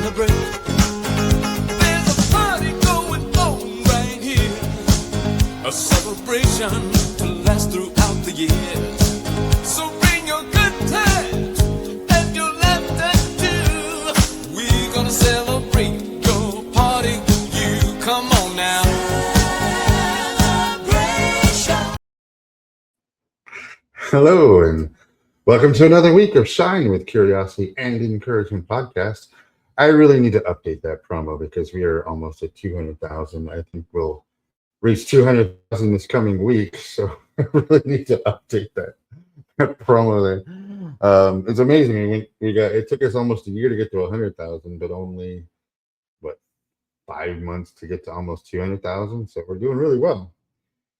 celebrate. There's a party going on right here, a celebration to last throughout the years. So bring your good times and your laughter too. We're gonna celebrate your party with you. Come on now. Celebration. Hello, and welcome to another week of Shine with Curiosity and Encouragement podcast. I really need to update that promo because we are almost at 200,000. I think we'll reach 200,000 this coming week, so I really need to update that promo there. It's amazing. It took us almost a year to get to 100,000, but only what 5 months to get to almost 200,000. So we're doing really well.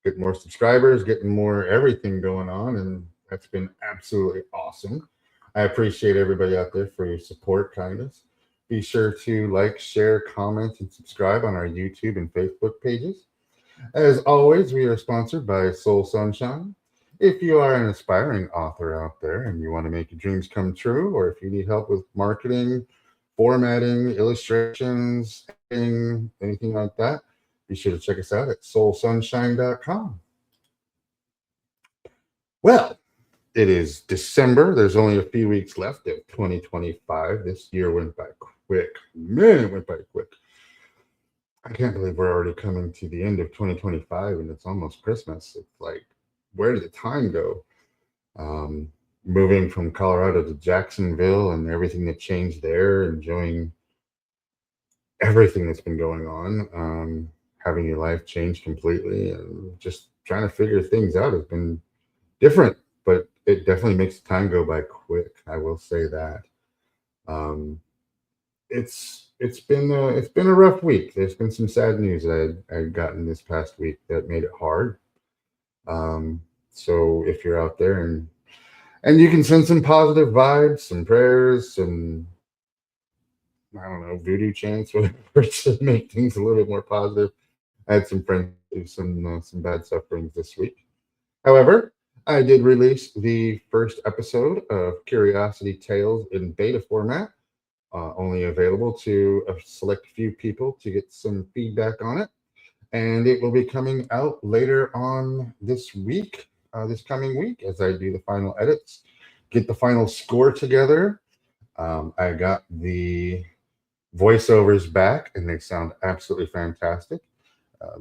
Getting more subscribers, getting more everything going on, and that's been absolutely awesome. I appreciate everybody out there for your support, kindness. Be sure to like, share, comment, and subscribe on our YouTube and Facebook pages. As always, we are sponsored by Soul Sunshine. If you are an aspiring author out there and you want to make your dreams come true, or if you need help with marketing, formatting, illustrations, anything like that, be sure to check us out at soulsunshine.com. Well, it is December. There's only a few weeks left of 2025. This year went by quick. Man, it went by quick. I can't believe we're already coming to the end of 2025 and it's almost Christmas. It's like, where did the time go? Moving from Colorado to Jacksonville and everything that changed there, enjoying everything that's been going on, having your life change completely and just trying to figure things out has been different, but it definitely makes the time go by quick. I will say that. It's been a rough week. There's been some sad news that I'd gotten this past week that made it hard. So if you're out there and you can send some positive vibes, some prayers, some I don't know voodoo chants, whatever, to make things a little bit more positive. I had some friends do some bad sufferings this week. However, I did release the first episode of Curiosity Tales in beta format, only available to a select few people to get some feedback on it. And it will be coming out later on this coming week, as I do the final edits, get the final score together. I got the voiceovers back, and they sound absolutely fantastic.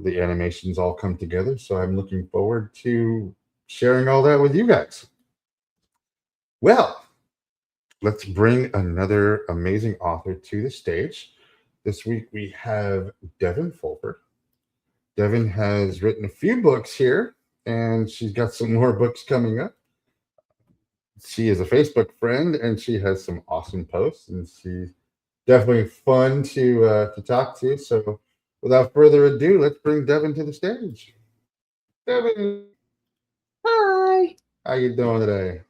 The animations all come together, so I'm looking forward to sharing all that with you guys. Well, let's bring another amazing author to the stage. This week we have Devon Fulford. Devon has written a few books here, and she's got some more books coming up. She is a Facebook friend, and she has some awesome posts, and she's definitely fun to talk to. So without further ado, let's bring Devon to the stage. Devon, Hi, how you doing today?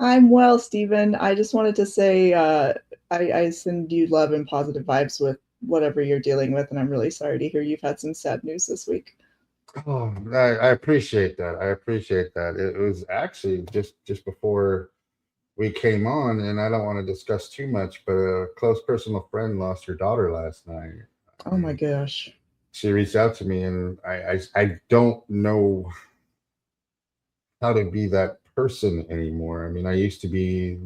I'm well, Stephen. I just wanted to say I send you love and positive vibes with whatever you're dealing with, and I'm really sorry to hear you've had some sad news this week. Oh, I appreciate that. I appreciate that. It was actually just before we came on, and I don't want to discuss too much, but a close personal friend lost her daughter last night. Oh my gosh. She reached out to me, and I don't know how to be that person anymore. I mean, I used to be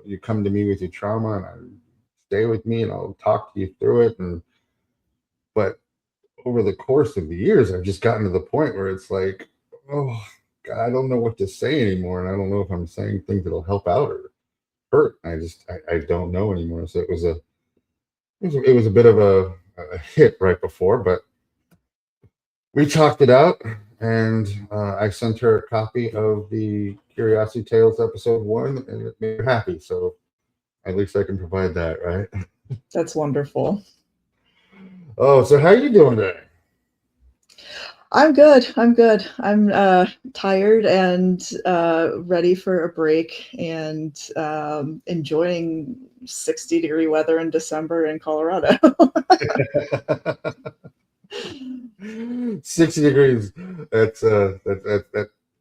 you come to me with your trauma, and I stay with me, and I'll talk to you through it, but over the course of the years, I've just gotten to the point where it's like, oh God, I don't know what to say anymore, and I don't know if I'm saying things that'll help out or hurt. I don't know anymore. So it was a bit of a hit right before, but we talked it out, and I sent her a copy of the Curiosity Tales episode 1, and it made her happy. So at least I can provide that, right? That's wonderful. Oh, so how are you doing today? I'm good. I'm tired and ready for a break and enjoying 60-degree weather in December in Colorado. 60 degrees. That's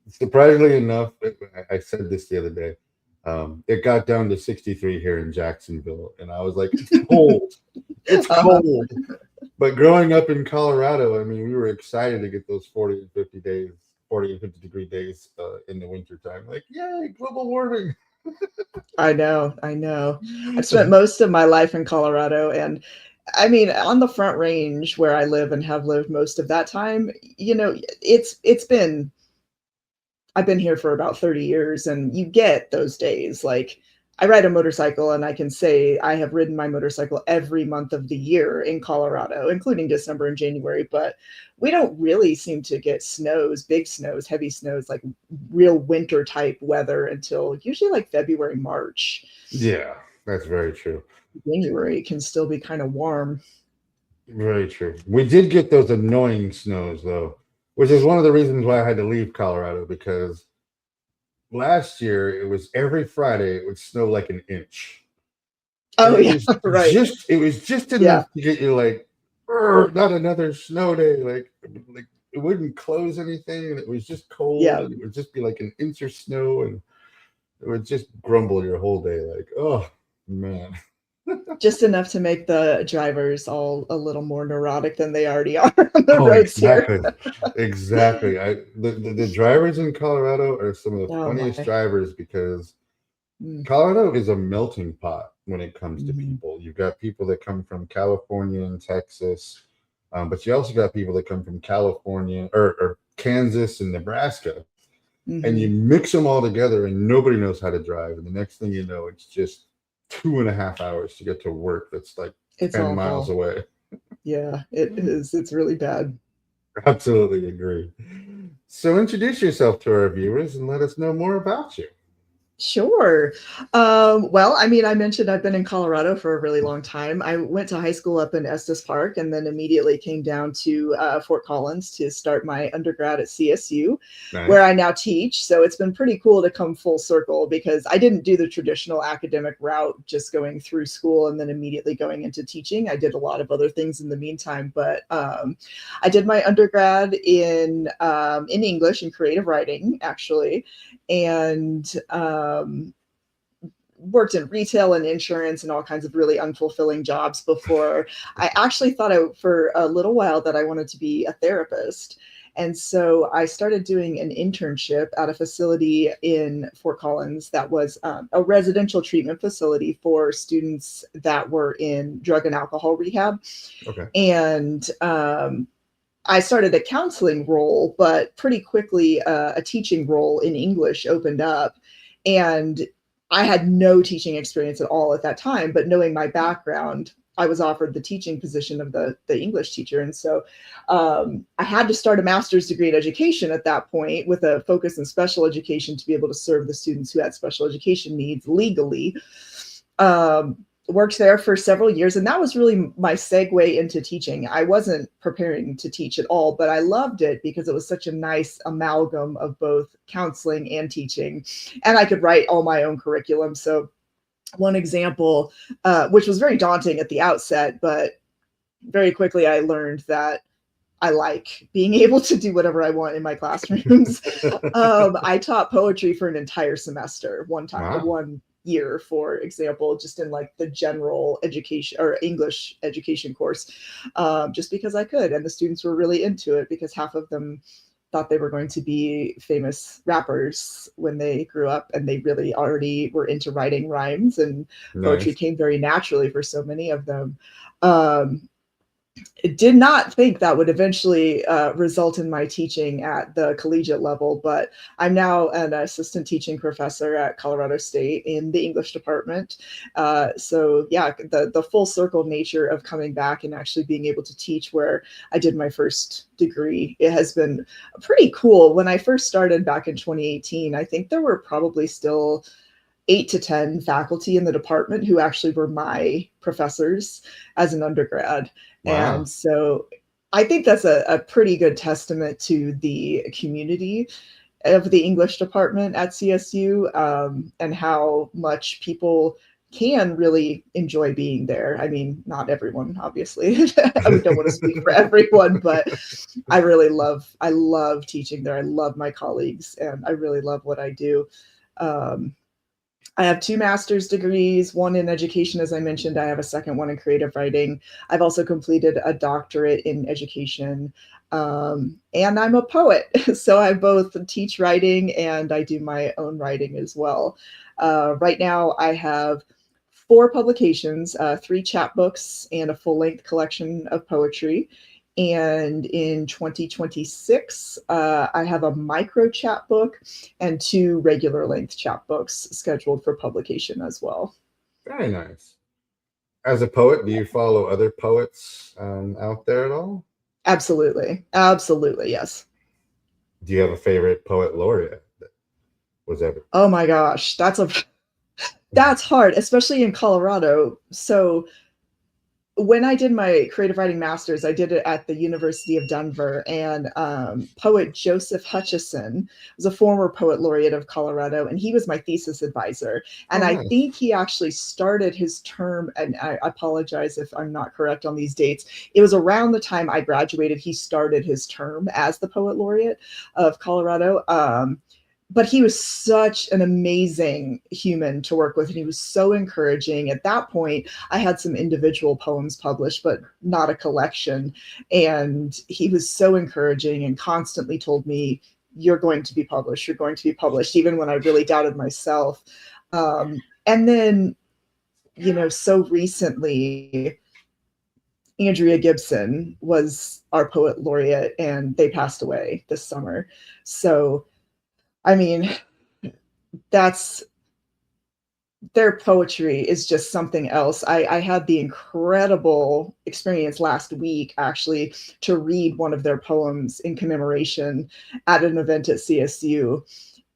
surprisingly enough. I said this the other day. It got down to 63 here in Jacksonville, and I was like, it's cold. It's Uh-huh. cold. But growing up in Colorado, I mean, we were excited to get those 40 and 50 days, 40 and 50 degree days in the wintertime. Like, yay, global warming. I know, I know. I've spent most of my life in Colorado, and I mean, on the Front Range where I live and have lived most of that time, it's been I've been here for about 30 years, and you get those days. Like, I ride a motorcycle, and I can say I have ridden my motorcycle every month of the year in Colorado, including December and January. But we don't really seem to get snows, big snows, heavy snows, like real winter type weather until usually like February, March. Yeah, that's very true. January can still be kind of warm. Very true. We did get those annoying snows, though, which is one of the reasons why I had to leave Colorado because last year it was every Friday it would snow like an inch. And Oh yeah, right. it was just Yeah, enough to get you like, "Urgh, not another snow day. Like it wouldn't close anything, and it was just cold, yeah. and it would just be like an inch of snow, and it would just grumble your whole day. Like, oh man. Just enough to make the drivers all a little more neurotic than they already are on the Oh, roads here. exactly, exactly. The drivers in Colorado are some of the Oh funniest my. drivers because Mm, Colorado is a melting pot when it comes to mhm, people. You've got people that come from California and Texas, but you also got people that come from California or Kansas and Nebraska, and you mhm. mix them all together, and nobody knows how to drive. And the next thing you know, it's just 2.5 hours to get to work. That's like It's 10 miles awful. away. Yeah, it is. It's really bad. Absolutely agree. So introduce yourself to our viewers and let us know more about you. Sure. Well, I mean, I mentioned I've been in Colorado for a really long time. I went to high school up in Estes Park and then immediately came down to Fort Collins to start my undergrad at CSU, where Nice. I now teach. So it's been pretty cool to come full circle because I didn't do the traditional academic route, just going through school and then immediately going into teaching. I did a lot of other things in the meantime, but I did my undergrad in English and creative writing, actually, and worked in retail and insurance and all kinds of really unfulfilling jobs before I actually thought for a little while that I wanted to be a therapist. And so I started doing an internship at a facility in Fort Collins that was a residential treatment facility for students that were in drug and alcohol rehab. Okay. And I started a counseling role, but pretty quickly a teaching role in English opened up. And I had no teaching experience at all at that time, but knowing my background, I was offered the teaching position of the English teacher. And so I had to start a master's degree in education at that point with a focus in special education to be able to serve the students who had special education needs legally. Worked there for several years, and that was really my segue into teaching. I wasn't preparing to teach at all, but I loved it because it was such a nice amalgam of both counseling and teaching, and I could write all my own curriculum. So one example, which was very daunting at the outset, but very quickly I learned that I like being able to do whatever I want in my classrooms. I taught poetry for an entire semester one time, Wow. 1 year, for example, just in like the general education or English education course, just because I could. And the students were really into it because half of them thought they were going to be famous rappers when they grew up, and they really already were into writing rhymes, and poetry Nice. came very naturally for so many of them. Um, did not think that would eventually result in my teaching at the collegiate level, but I'm now an assistant teaching professor at Colorado State in the English department. So yeah, the full circle nature of coming back and actually being able to teach where I did my first degree, it has been pretty cool. When I first started back in 2018, I think there were probably still 8 to 10 faculty in the department who actually were my professors as an undergrad. Wow. And so I think that's a pretty good testament to the community of the English department at CSU, and how much people can really enjoy being there. I mean, not everyone, obviously. I don't want to speak for everyone, but I love teaching there. I love my colleagues, and I really love what I do. Um, I have 2 master's degrees, one in education, as I mentioned. I have a second one in creative writing. I've also completed a doctorate in education. And I'm a poet. So I both teach writing and I do my own writing as well. Right now, I have 4 publications, 3 chapbooks, and a full length collection of poetry. And in 2026, I have a micro chapbook and 2 regular length chapbooks scheduled for publication as well. Very nice. As a poet, do you follow other poets out there at all? Absolutely. Absolutely. Yes. Do you have a favorite poet laureate that was ever? Oh my gosh. That's hard, especially in Colorado. So when I did my creative writing master's, I did it at the University of Denver, and poet Joseph Hutchison was a former poet laureate of Colorado, and he was my thesis advisor. And Oh, I nice. think he actually started his term, and I apologize if I'm not correct on these dates. It was around the time I graduated, he started his term as the poet laureate of Colorado. But he was such an amazing human to work with, and he was so encouraging. At that point, I had some individual poems published, but not a collection. And he was so encouraging and constantly told me, "You're going to be published. You're going to be published," even when I really doubted myself. And then, so recently, Andrea Gibson was our poet laureate, and they passed away this summer. So, I mean, that's their poetry is just something else. I had the incredible experience last week, actually, to read one of their poems in commemoration at an event at CSU.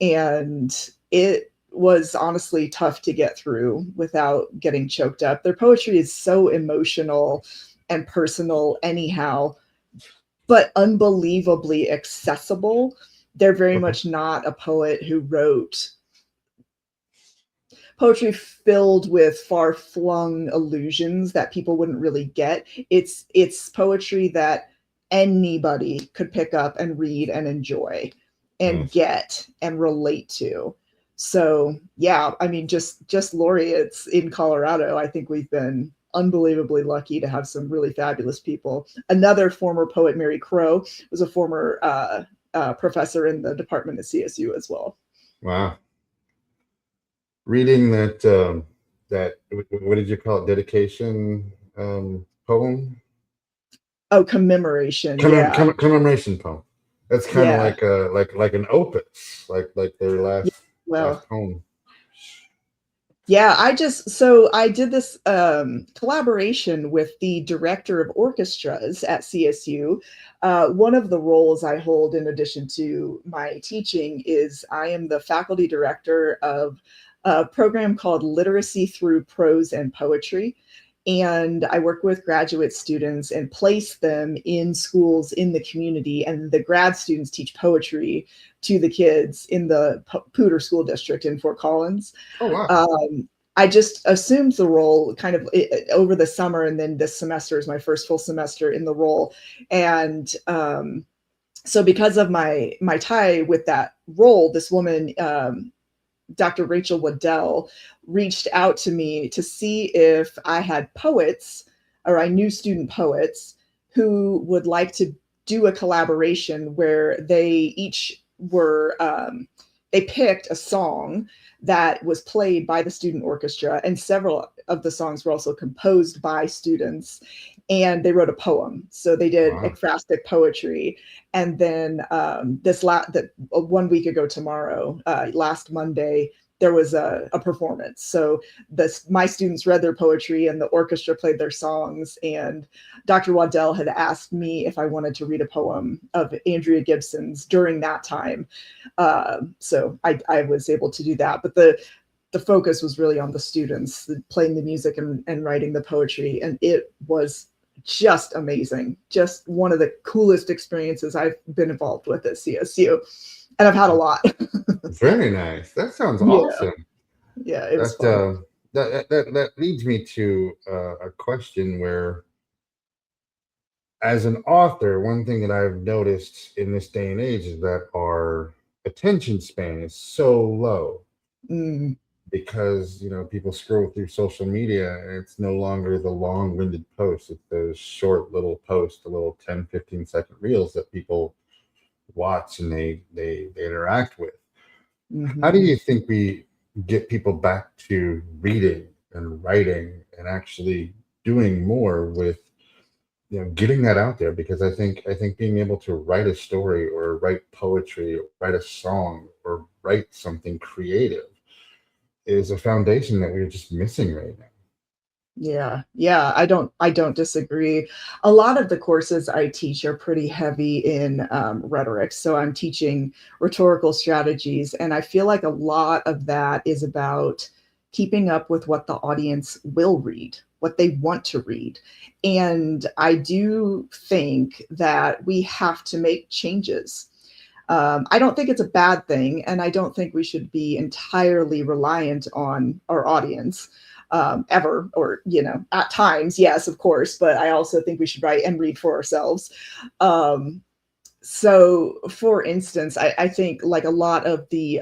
And it was honestly tough to get through without getting choked up. Their poetry is so emotional and personal, anyhow, but unbelievably accessible. They're very much not a poet who wrote poetry filled with far-flung allusions that people wouldn't really get. It's poetry that anybody could pick up and read and enjoy and Nice. get and relate to. So yeah, I mean, just laureates in Colorado, I think we've been unbelievably lucky to have some really fabulous people. Another former poet, Mary Crow, was a former professor in the department at CSU as well. Wow. Reading that what did you call it? Dedication poem? Oh, commemoration. Yeah. Commemoration poem. That's kind of Yeah. like an opus, like their Yeah. Well, last poem. yeah, I did this collaboration with the director of orchestras at CSU. One of the roles I hold in addition to my teaching is I am the faculty director of a program called Literacy Through Prose and Poetry. And I work with graduate students and place them in schools in the community. And the grad students teach poetry to the kids in the Poudre School District in Fort Collins. Oh wow. I just assumed the role kind of over the summer, and then this semester is my first full semester in the role. And so because of my tie with that role, this woman, Dr. Rachel Waddell, reached out to me to see if I had poets, or I knew student poets who would like to do a collaboration where they each were they picked a song that was played by the student orchestra, and several of the songs were also composed by students, and they wrote a poem. So they did ekphrastic poetry. And then 1 week ago tomorrow, last Monday, there was a performance. So my students read their poetry and the orchestra played their songs. And Dr. Waddell had asked me if I wanted to read a poem of Andrea Gibson's during that time. So I was able to do that. But the focus was really on the students playing the music and writing the poetry. And it was just amazing. Just one of the coolest experiences I've been involved with at CSU. And I've had a lot. Very nice. That sounds Yeah. awesome. Yeah, it was fun. That leads me to a question where, as an author, one thing that I've noticed in this day and age is that our attention span is so low. Mm. because people scroll through social media and it's no longer the long-winded posts. It's those short little posts, the little 10-15 second reels that people watch and they interact with. How do Mhm. you think we get people back to reading and writing and actually doing more with getting that out there? Because I think being able to write a story or write poetry or write a song or write something creative is a foundation that we're just missing right now. Yeah, yeah, I don't disagree. A lot of the courses I teach are pretty heavy in rhetoric. So I'm teaching rhetorical strategies, and I feel like a lot of that is about keeping up with what the audience will read, what they want to read. And I do think that we have to make changes. I don't think it's a bad thing, and I don't think we should be entirely reliant on our audience ever, or at times, yes, of course, but I also think we should write and read for ourselves. Um, so, for instance, I think like a lot of the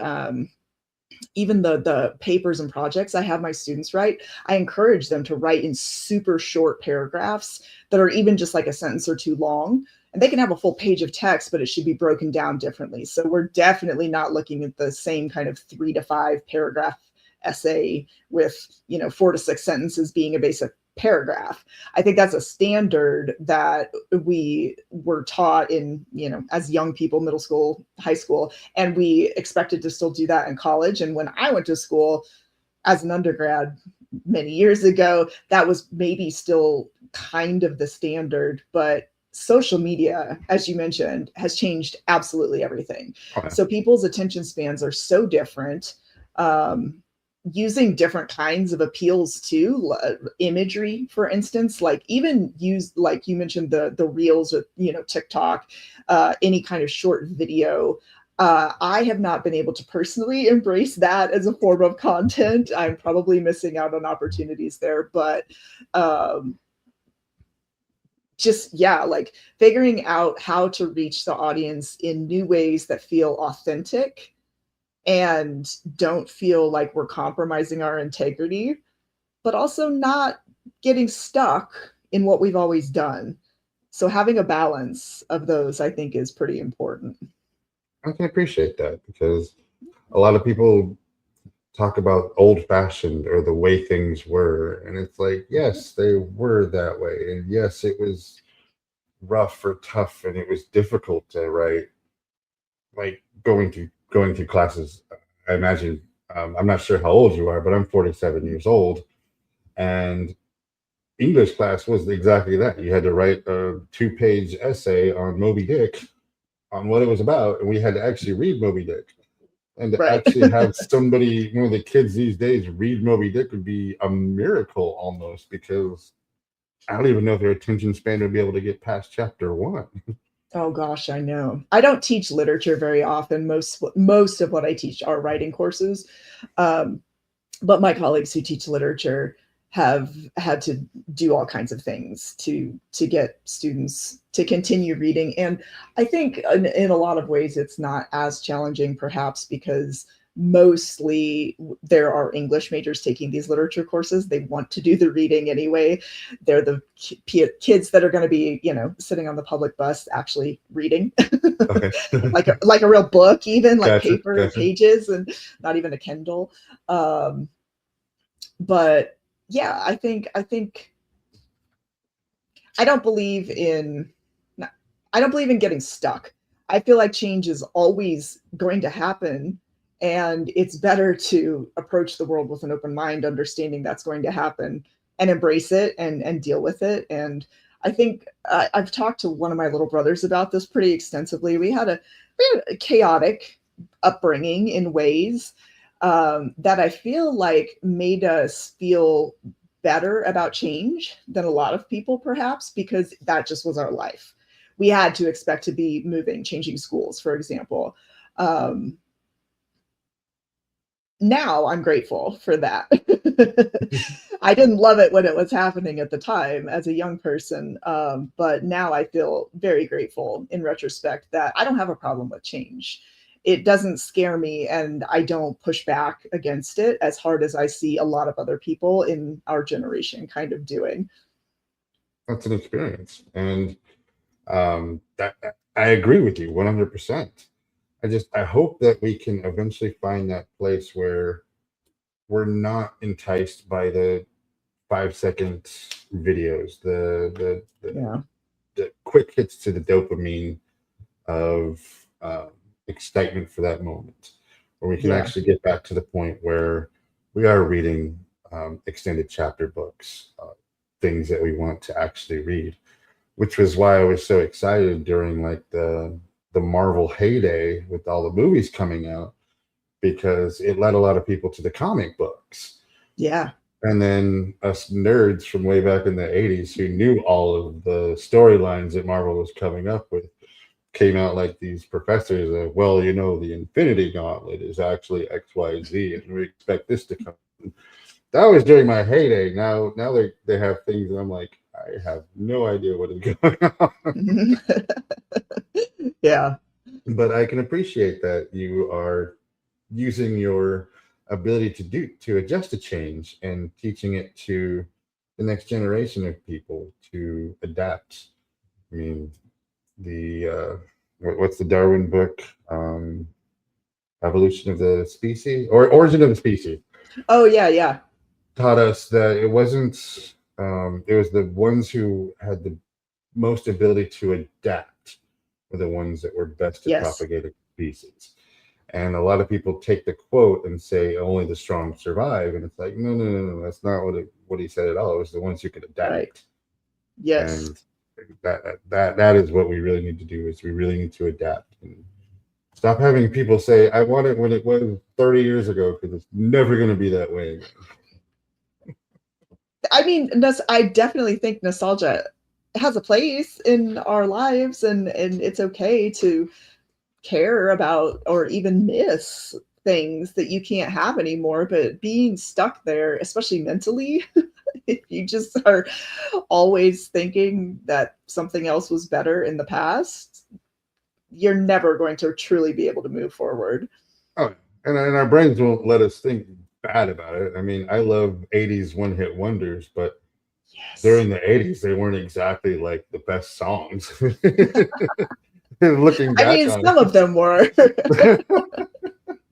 even the papers and projects I have my students write, I encourage them to write in super short paragraphs that are even just like a sentence or two long. And they can have a full page of text, but it should be broken down differently. So we're definitely not looking at the same kind of 3 to 5 paragraph essay with 4 to 6 sentences being a basic paragraph. I think that's a standard that we were taught in, as young people, middle school, high school, and we expected to still do that in college. And when I went to school as an undergrad many years ago, that was maybe still kind of the standard, but social media, as you mentioned, has changed absolutely everything. Okay. So people's attention spans are so different. Um, Using different kinds of appeals too, imagery, for instance, like even use, like you mentioned, the reels, or TikTok, any kind of short video. I have not been able to personally embrace that as a form of content. I'm probably missing out on opportunities there, but um, just, yeah, like figuring out how to reach the audience in new ways that feel authentic and don't feel like we're compromising our integrity, but also not getting stuck in what we've always done. So having a balance of those, I think, is pretty important. I can appreciate that because a lot of people talk about old fashioned or the way things were. And it's like, yes, they were that way. And yes, it was rough or tough and it was difficult to write, like going through classes. I imagine, I'm not sure how old you are, but I'm 47 years old. And English class was exactly that. You had to write a 2 page essay on Moby Dick on what it was about. And we had to actually read Moby Dick. And to Right. actually have somebody, one of the kids these days, read Moby Dick would be a miracle almost, because I don't even know if their attention span would be able to get past chapter one. Oh gosh, I know. I don't teach literature very often. Most of what I teach are writing courses. Um, but my colleagues who teach literature have had to do all kinds of things to get students to continue reading. And I think in a lot of ways it's not as challenging, perhaps because mostly there are English majors taking these literature courses. They want to do the reading anyway. They're the kids that are going to be, sitting on the public bus actually reading Okay. like a real book, even like Gotcha. paper and Gotcha. pages, and not even a Kindle. Um, but yeah, I think I don't believe in I don't believe in getting stuck. I feel like change is always going to happen, and it's better to approach the world with an open mind, understanding that's going to happen, and embrace it and deal with it. And I think I've talked to one of my little brothers about this pretty extensively. We had a chaotic upbringing in ways that I feel like made us feel better about change than a lot of people, perhaps, because that just was our life. We had to expect to be moving, changing schools, for example. Um, Now I'm grateful for that. I didn't love it when it was happening at the time as a young person, but now I feel very grateful in retrospect that I don't have a problem with change. it doesn't scare me, and I don't push back against it as hard as I see a lot of other people in our generation kind of doing. That's an experience. And that I agree with you 100%. I hope that we can eventually find that place where we're not enticed by the 5 second videos, Yeah. the quick hits to the dopamine of excitement for that moment, where we can Yeah. actually get back to the point where we are reading extended chapter books, things that we want to actually read, which was why I was so excited during like the Marvel heyday with all the movies coming out, because it led a lot of people to the comic books. Yeah. And then us nerds from way back in the 80s who knew all of the storylines that Marvel was coming up with came out like these professors of, well, you know, the Infinity Gauntlet is actually XYZ, and we expect this to come. That was during my heyday. Now they have things, and I'm like, I have no idea what is going on. Yeah. But I can appreciate that you are using your ability to adjust to change and teaching it to the next generation of people to adapt. I mean, the what's the Darwin book? Evolution of the Species, or Origin of the Species, Oh yeah, yeah. taught us that it wasn't it was the ones who had the most ability to adapt were the ones that were best at Yes. propagating species. And a lot of people take the quote and say only the strong survive, and it's like, no, no, no, no, that's not what he said at all. It was the ones who could adapt. Right. Yes. And that is what we really need to do, is we really need to adapt and stop having people say, I want it when it was 30 years ago, because it's never going to be that way again. I mean, I definitely think nostalgia has a place in our lives, and it's okay to care about or even miss things that you can't have anymore. But being stuck there, especially mentally, if you just are always thinking that something else was better in the past, you're never going to truly be able to move forward. Oh, and our brains won't let us think bad about it. I mean, I love 80s one-hit wonders, but Yes. during the 80s, they weren't exactly like the best songs. Looking back, I mean, on some of them were.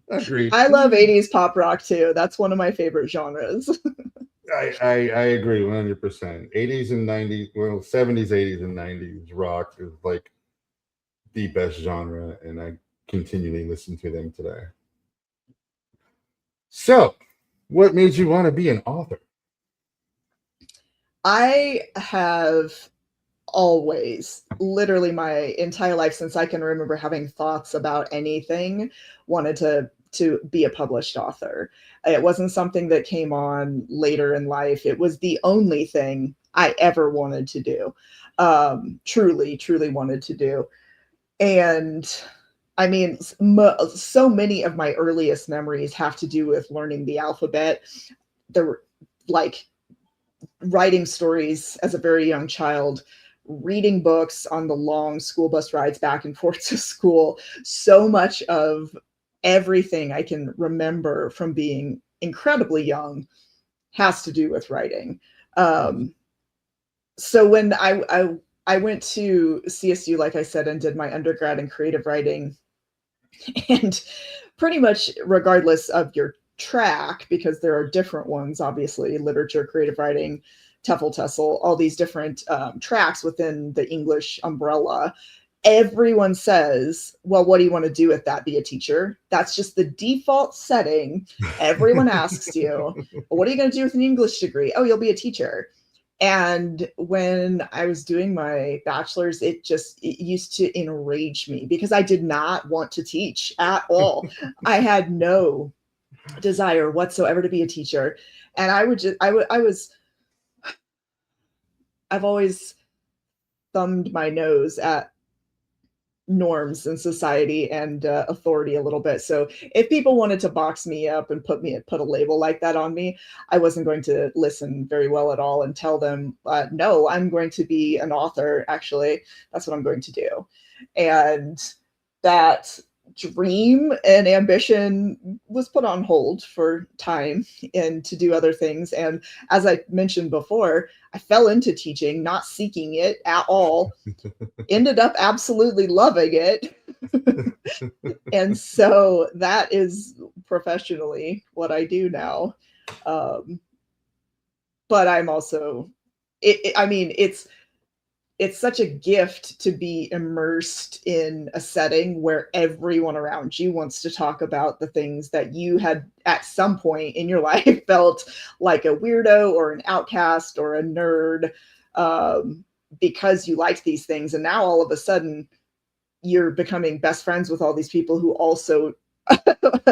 Agreed. I love 80s pop rock too. That's one of my favorite genres. I agree 100%. 80s and 90s, well, 70s, 80s, and 90s rock is like the best genre, and I continually listen to them today. So, what made you want to be an author? I have always, literally my entire life since I can remember having thoughts about anything, wanted to be a published author. It wasn't something that came on later in life. It was the only thing I ever wanted to do. Truly, truly wanted to do. And I mean, so many of my earliest memories have to do with learning the alphabet. There were like writing stories as a very young child, reading books on the long school bus rides back and forth to school. So much of everything I can remember from being incredibly young has to do with writing. So when I went to CSU, like I said, and did my undergrad in creative writing, and pretty much regardless of your track, because there are different ones, obviously, literature, creative writing, TEFL, TESOL, all these different tracks within the English umbrella, everyone says, well, what do you want to do with that? Be a teacher? That's just the default setting. Everyone asks you, well, what are you going to do with an English degree? Oh, you'll be a teacher. And when I was doing my bachelor's, it used to enrage me because I did not want to teach at all. I had no desire whatsoever to be a teacher. And I've always thumbed my nose at norms in society and authority a little bit. So if people wanted to box me up and put a label like that on me, I wasn't going to listen very well at all and tell them, no, I'm going to be an author. Actually, that's what I'm going to do. And that dream and ambition was put on hold for time and to do other things. And as I mentioned before, I fell into teaching, not seeking it at all, ended up absolutely loving it. And so that is professionally what I do now. But I'm also, I mean, it's such a gift to be immersed in a setting where everyone around you wants to talk about the things that you had at some point in your life felt like a weirdo or an outcast or a nerd, because you liked these things. And now all of a sudden you're becoming best friends with all these people who also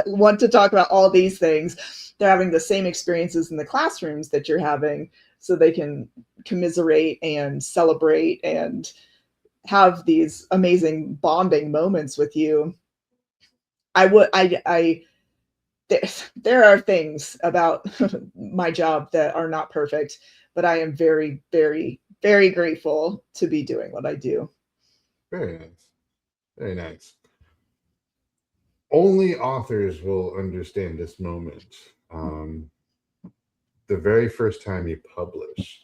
want to talk about all these things. They're having the same experiences in the classrooms that you're having, so they can commiserate and celebrate and have these amazing bonding moments with you. There are things about my job that are not perfect, but I am very, very, very grateful to be doing what I do. Very nice. Very nice. Only authors will understand this moment. The very first time you publish,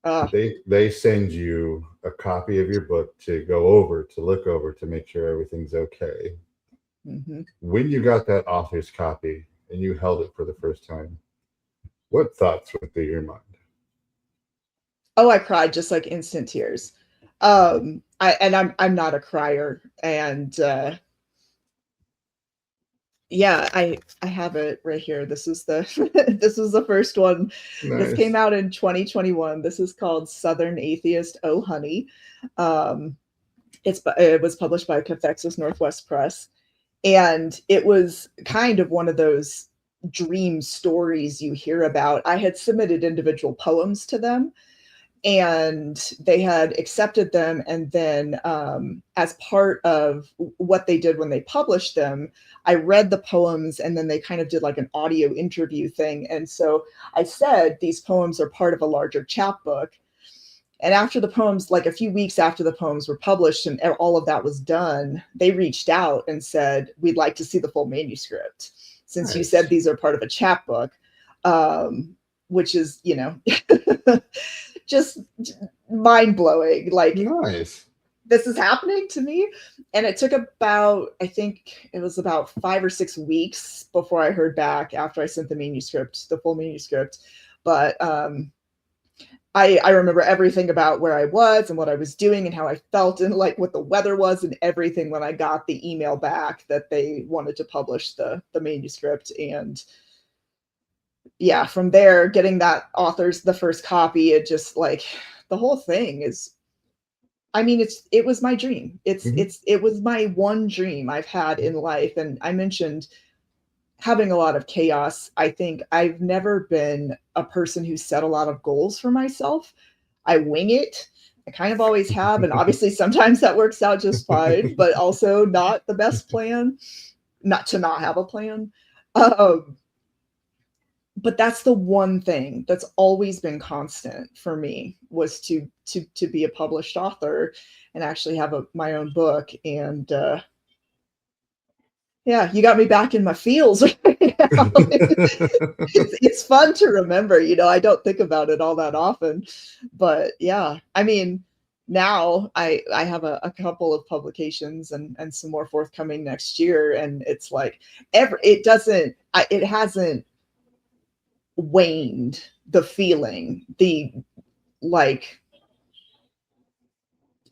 they send you a copy of your book to go over, to look over, to make sure everything's okay. Mm-hmm. When you got that author's copy and you held it for the first time, what thoughts went through your mind? Oh, I cried, just like instant tears. I'm not a crier, and yeah, I have it right here. This is the this was the first one. Nice. This came out in 2021. This is called Southern Atheist, Oh Honey. It was published by Cathexis Northwest Press, and it was kind of one of those dream stories you hear about. I had submitted individual poems to them, and they had accepted them. And then as part of what they did when they published them, I read the poems, and then they kind of did like an audio interview thing. And so I said, these poems are part of a larger chapbook. And after the poems, like a few weeks after the poems were published and all of that was done, they reached out and said, we'd like to see the full manuscript, since Nice. You said these are part of a chapbook, which is, just mind-blowing. Like, nice. This is happening to me. And it took about, I think it was about 5 or 6 weeks before I heard back, after I sent the full manuscript. But I remember everything about where I was and what I was doing and how I felt and like what the weather was and everything when I got the email back that they wanted to publish the manuscript. And yeah, from there, getting that the first copy, it just like the whole thing is, I mean, it was my dream. It was my one dream I've had in life. And I mentioned having a lot of chaos. I think I've never been a person who set a lot of goals for myself. I wing it. I kind of always have. And obviously sometimes that works out just fine, but also not the best plan, not to not have a plan. But that's the one thing that's always been constant for me, was to be a published author and actually have my own book. And yeah, you got me back in my feels right now. It's fun to remember, I don't think about it all that often, but yeah, I mean, now I have a couple of publications and some more forthcoming next year. And it's like, it hasn't waned, the feeling, the like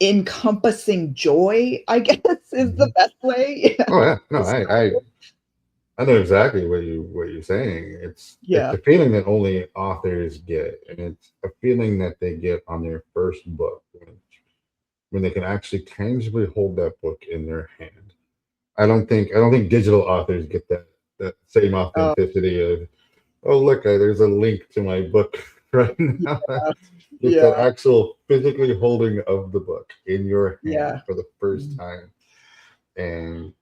encompassing joy, I guess, is the best way. Oh yeah, no, I know exactly what you're saying. It's a feeling that only authors get, and it's a feeling that they get on their first book, when they can actually tangibly hold that book in their hand. I don't think digital authors get that same authenticity of, oh look, there's a link to my book right now. It's that actual physically holding of the book in your hand for the first time. And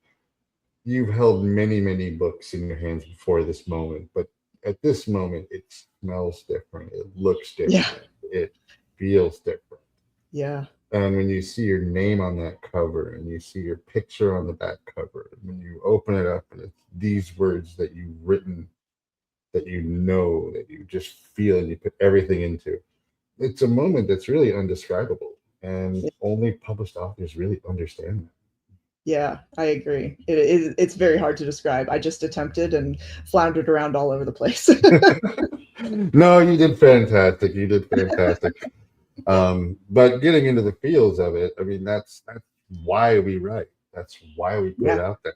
you've held many, many books in your hands before this moment, but at this moment, it smells different. It looks different. It feels different. Yeah. And when you see your name on that cover and you see your picture on the back cover, and when you open it up and it's these words that you've written, that you know, that you just feel and you put everything into, it's a moment that's really undescribable. And only published authors really understand that. Yeah, I agree. It's very hard to describe. I just attempted and floundered around all over the place. No, you did fantastic. You did fantastic. But getting into the feels of it, I mean, that's why we write. That's why we put it Yeah, out there.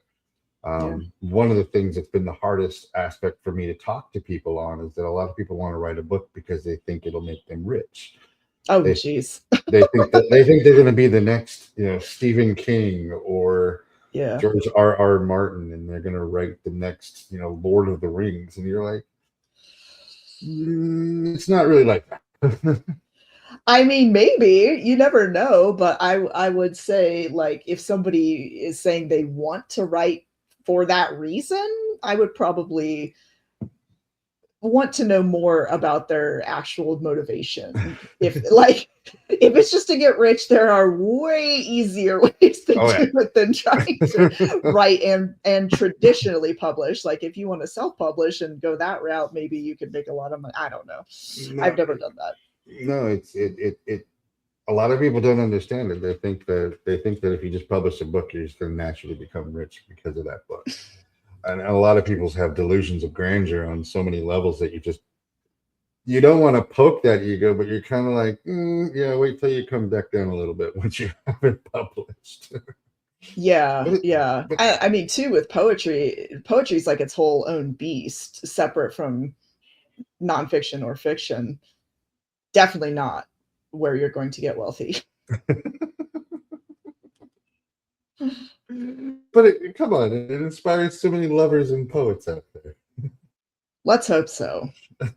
yeah. One of the things that's been the hardest aspect for me to talk to people on is that a lot of people want to write a book because they think it'll make them rich. Oh, They geez. they think they're going to be the next, Stephen King or Yeah. George R. Martin, and they're going to write the next, Lord of the Rings, and you're like, it's not really like that. I mean, maybe you never know, but I would say, like, if somebody is saying they want to write for that reason, I would probably want to know more about their actual motivation. If it's just to get rich, there are way easier ways to Oh yeah. do it than trying to write and traditionally publish. Like, if you want to self-publish and go that route, maybe you could make a lot of money. I don't know. No, I've never done that. no, it. A lot of people don't understand it. They think that if you just publish a book, you're just going to naturally become rich because of that book. And a lot of people have delusions of grandeur on so many levels that you don't want to poke that ego, but you're kind of like, yeah, wait till you come back down a little bit once you have it published. Yeah, But, yeah. but I mean, too, with poetry is like its whole own beast, separate from nonfiction or fiction. Definitely not where you're going to get wealthy. come on, it inspires so many lovers and poets out there. Let's hope so.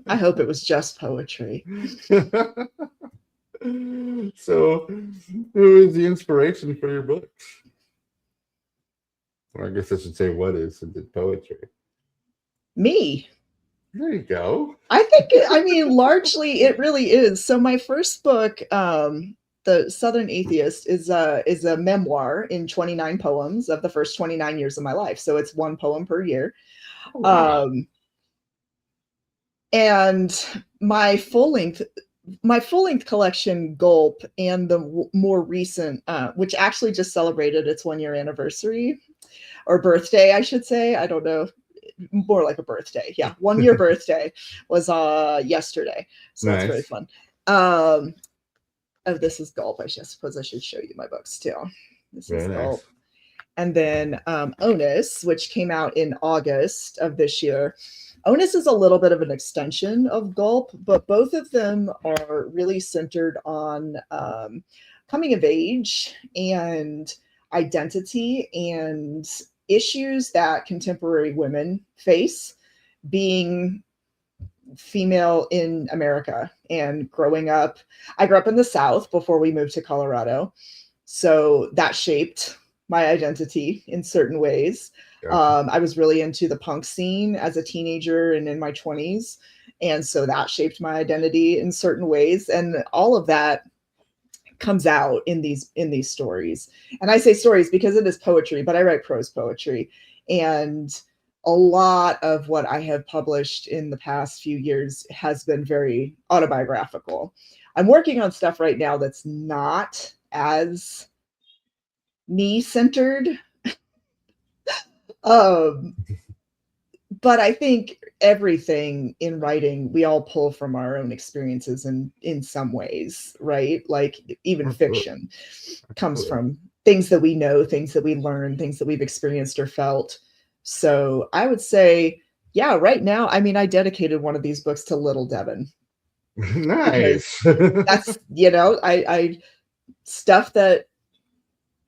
I hope it was just poetry. So, who is the inspiration for your books? Or I guess I should say, what is, since it's poetry? Me. There you go. I mean, largely it really is. So my first book, The Southern Atheist, is a memoir in 29 poems of the first 29 years of my life. So it's one poem per year. Oh, wow. And my full length collection, Gulp, and the more recent, which actually just celebrated its 1 year anniversary, or birthday, I should say. I don't know, more like a birthday. Yeah, 1 year birthday was yesterday, so that's very Nice. fun. Oh, this is Gulp. I suppose I should show you my books too. This is Very nice. Gulp. And then Onus, which came out in August of this year. Onus is a little bit of an extension of Gulp, but both of them are really centered on coming of age and identity and issues that contemporary women face being female in America and growing up. I grew up in the South before we moved to Colorado, so that shaped my identity in certain ways. Gotcha. I was really into the punk scene as a teenager and in my 20s, and so that shaped my identity in certain ways, and all of that comes out in these stories. And I say stories because it is poetry, but I write prose poetry, and a lot of what I have published in the past few years has been very autobiographical. I'm working on stuff right now that's not as me-centered. But I think everything in writing, we all pull from our own experiences in some ways, right? Like even Absolutely. fiction comes Absolutely. from things that we know, things that we learn, things that we've experienced or felt. So I would say, yeah, right now, I mean, I dedicated one of these books to little Devon because Nice. that's, I stuff that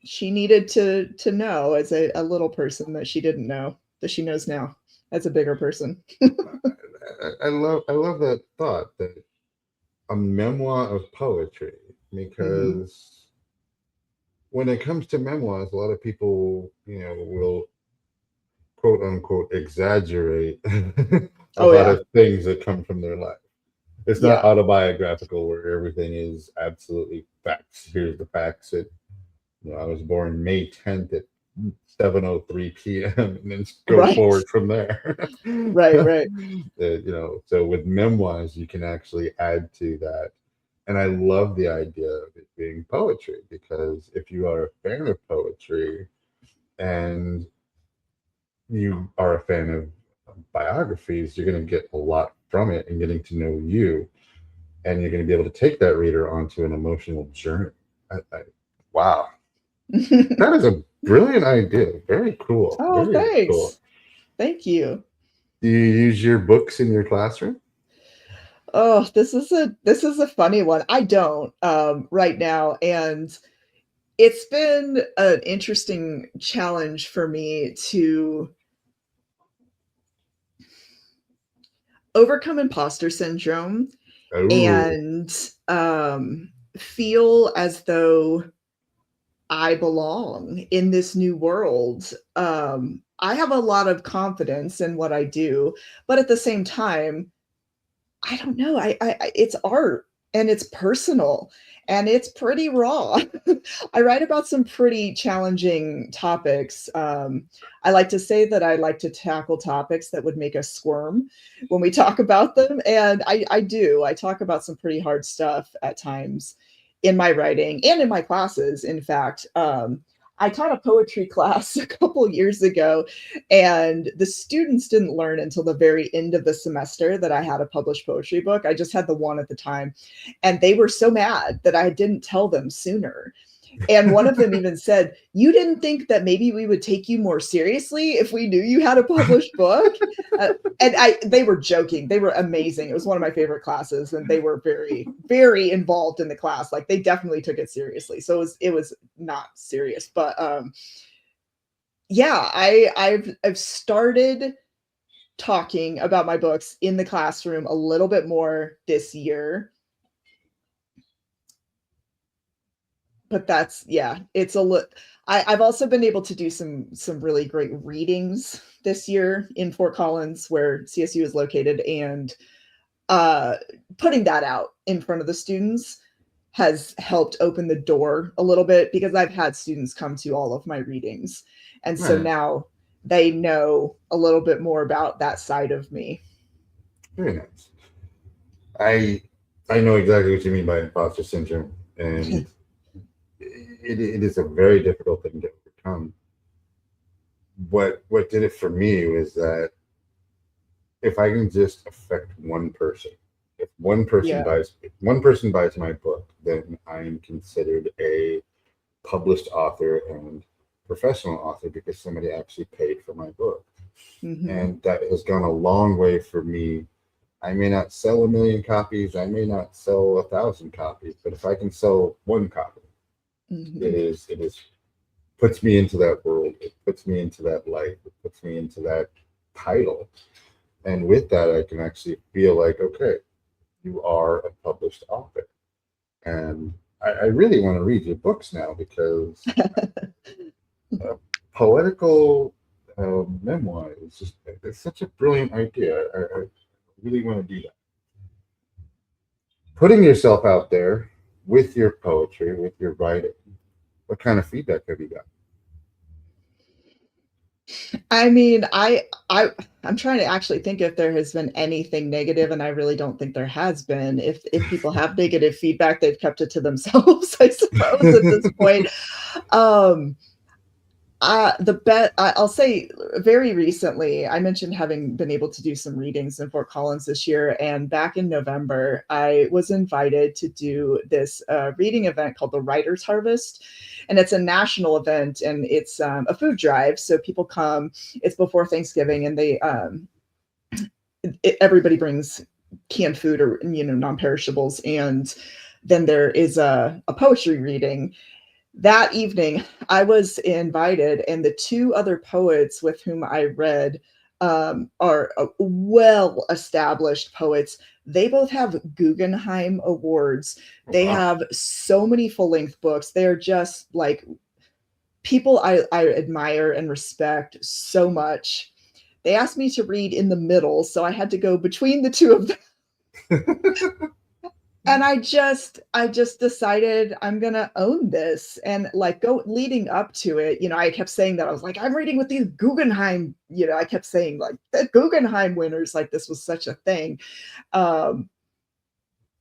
she needed to know as a little person that she didn't know, that she knows now as a bigger person. I love that thought, that a memoir of poetry, Mhm. because when it comes to memoirs, a lot of people, will quote unquote exaggerate a Oh lot yeah. of things that come from their life. It's not autobiographical where everything is absolutely facts. Here's the facts. I was born May 10th at 7:03 p.m. and then go Right. forward from there. Right. So with memoirs, you can actually add to that. And I love the idea of it being poetry, because if you are a fan of poetry and you are a fan of biographies, you're going to get a lot from it and getting to know you. And you're going to be able to take that reader onto an emotional journey. Wow. That is a brilliant idea. Very cool. Oh, Very thanks. cool. Thank you. Do you use your books in your classroom? Oh, this is a funny one. I don't right now, and it's been an interesting challenge for me to overcome imposter syndrome and feel as though I belong in this new world. I have a lot of confidence in what I do, but at the same time, I don't know. It's art and it's personal and it's pretty raw. I write about some pretty challenging topics. I like to say that I like to tackle topics that would make us squirm when we talk about them. And I do. I talk about some pretty hard stuff at times in my writing and in my classes. In fact, I taught a poetry class a couple years ago, and the students didn't learn until the very end of the semester that I had a published poetry book. I just had the one at the time, and they were so mad that I didn't tell them sooner. And one of them even said, "You didn't think that maybe we would take you more seriously if we knew you had a published book?" They were joking. They were amazing. It was one of my favorite classes, and they were very, very involved in the class. Like, they definitely took it seriously. So it was not serious, but yeah, I've started talking about my books in the classroom a little bit more this year. But that's, yeah, it's a look. I've also been able to do some really great readings this year in Fort Collins, where CSU is located, and putting that out in front of the students has helped open the door a little bit, because I've had students come to all of my readings, and so now they know a little bit more about that side of me. Very nice. I know exactly what you mean by imposter syndrome, and it is a very difficult thing to overcome. What did it for me was that if I can just affect one person, if one person buys my book, then I am considered a published author and professional author, because somebody actually paid for my book. Mm-hmm. And that has gone a long way for me. I may not sell 1 million copies, I may not sell 1,000 copies, but if I can sell one copy, mm-hmm. it is puts me into that world. It puts me into that life. It puts me into that title. And with that, I can actually feel like, okay, you are a published author. And I really want to read your books now, because poetical memoir is just, it's such a brilliant idea. I really want to do that. Putting yourself out there with your poetry, with your writing, what kind of feedback have you got? I mean, I'm trying to actually think if there has been anything negative, and I really don't think there has been. If people have negative feedback, they've kept it to themselves, I suppose, at this point. I'll say, very recently, I mentioned having been able to do some readings in Fort Collins this year, and back in November, I was invited to do this reading event called the Writers Harvest, and it's a national event, and it's a food drive. So people come. It's before Thanksgiving, and everybody brings canned food or non-perishables, and then there is a poetry reading. That evening, I was invited, and the two other poets with whom I read are well-established poets. They both have Guggenheim Awards. They have so many full-length books. They're just like people I admire and respect so much. They asked me to read in the middle, so I had to go between the two of them. And I just decided I'm gonna own this. And like go leading up to it, I kept saying that I was like, I'm reading with these Guggenheim, I kept saying like the Guggenheim winners, like this was such a thing. Um,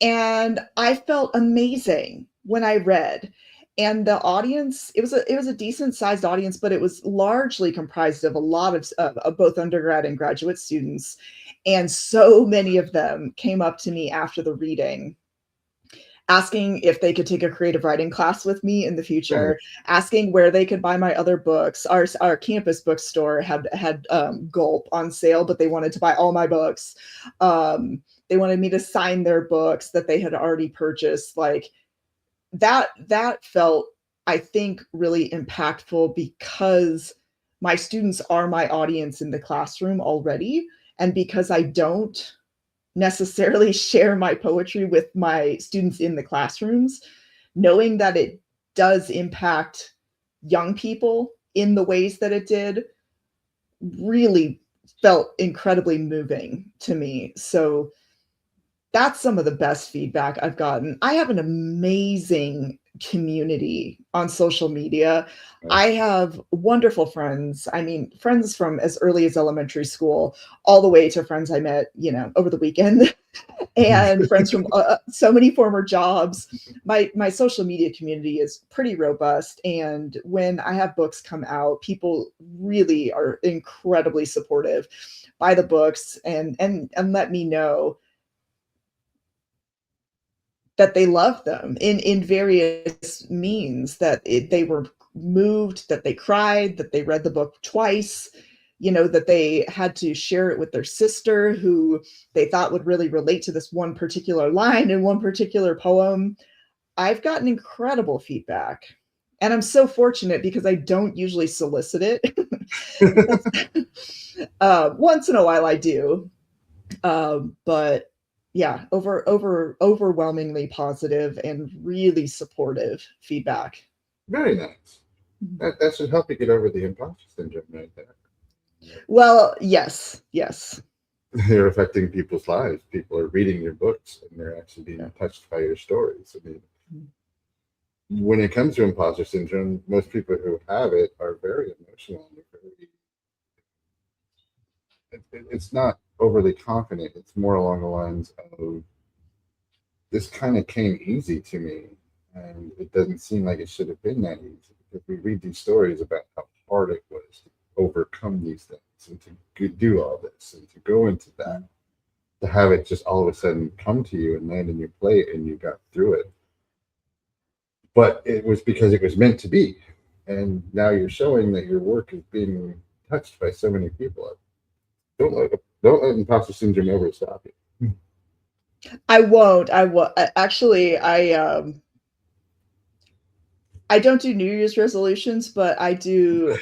and I felt amazing when I read. And the audience, it was a decent sized audience, but it was largely comprised of a lot of both undergrad and graduate students. And so many of them came up to me after the reading asking if they could take a creative writing class with me in the future, asking where they could buy my other books. Our campus bookstore had Gulp on sale, but they wanted to buy all my books. They wanted me to sign their books that they had already purchased. Like that felt, I think, really impactful because my students are my audience in the classroom already, and because I don't necessarily share my poetry with my students in the classrooms, knowing that it does impact young people in the ways that it did really felt incredibly moving to me. So that's some of the best feedback I've gotten. I have an amazing community on social media. I have wonderful friends. I mean, friends from as early as elementary school, all the way to friends I met, over the weekend, and friends from so many former jobs. My social media community is pretty robust, and when I have books come out, people really are incredibly supportive by the books and let me know that they love them in various means, that they were moved, that they cried, that they read the book twice, that they had to share it with their sister who they thought would really relate to this one particular line in one particular poem. I've gotten incredible feedback. And I'm so fortunate because I don't usually solicit it. Once in a while I do. But yeah, overwhelmingly positive and really supportive feedback. Very nice. That should help you get over the imposter syndrome right there. Well, yes. You're affecting people's lives. People are reading your books and they're actually being touched by your stories. I mean, when it comes to imposter syndrome, most people who have it are very emotional. It's not overly confident. It's more along the lines of, this kind of came easy to me, and it doesn't seem like it should have been that easy. Because we read these stories about how hard it was to overcome these things and to do all this and to go into that, to have it just all of a sudden come to you and land in your plate and you got through it. But it was because it was meant to be. And now you're showing that your work is being touched by so many people. Don't let imposter syndrome ever stop you. I won't. Actually, I don't do New Year's resolutions, but I do.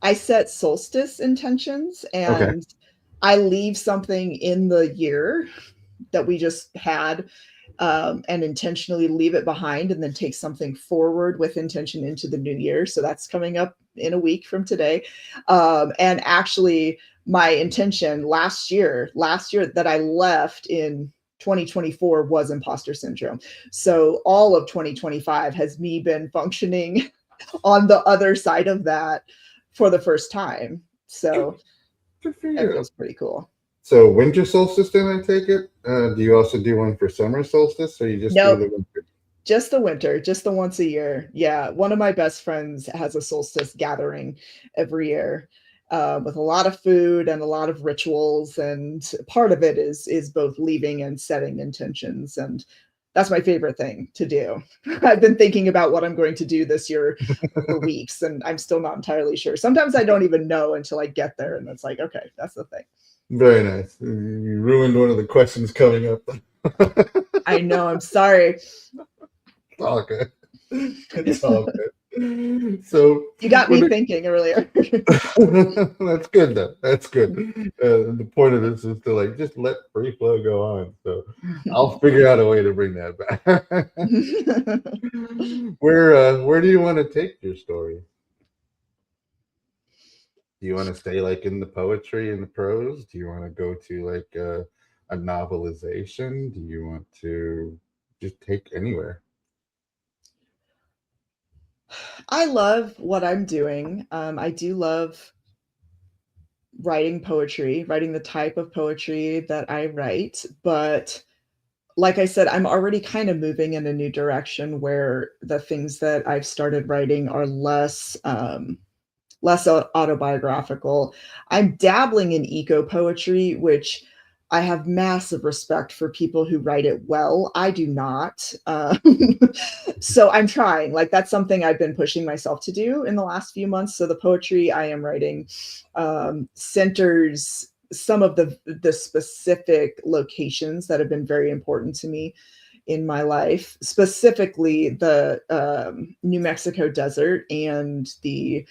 I set solstice intentions, and I leave something in the year that we just had, and intentionally leave it behind, and then take something forward with intention into the new year. So that's coming up in a week from today. And actually, my intention last year that I left in 2024 was imposter syndrome. So all of 2025 has me been functioning on the other side of that for the first time. So Good for you. That feels pretty cool. So winter solstice, then I take it? Do you also do one for summer solstice, or you just do the winter? Just the winter, just the once a year. Yeah, one of my best friends has a solstice gathering every year, with a lot of food and a lot of rituals, and part of it is both leaving and setting intentions, and that's my favorite thing to do. I've been thinking about what I'm going to do this year for weeks, and I'm still not entirely sure. Sometimes I don't even know until I get there, and it's like, okay, that's the thing. Very nice. You ruined one of the questions coming up. I know. I'm sorry. It's all good. It's all good. So you got me thinking earlier. That's good, though. That's good. The point of this is to just let free flow go on. So I'll figure out a way to bring that back. Where do you want to take your story? Do you want to stay in the poetry and the prose? Do you want to go to a novelization? Do you want to just take anywhere? I love what I'm doing. I do love writing poetry, writing the type of poetry that I write. But like I said, I'm already kind of moving in a new direction where the things that I've started writing are less autobiographical. I'm dabbling in eco poetry, which I have massive respect for people who write it well. I do not. So I'm trying. Like, that's something I've been pushing myself to do in the last few months. So the poetry I am writing centers some of the specific locations that have been very important to me in my life, specifically the New Mexico desert and the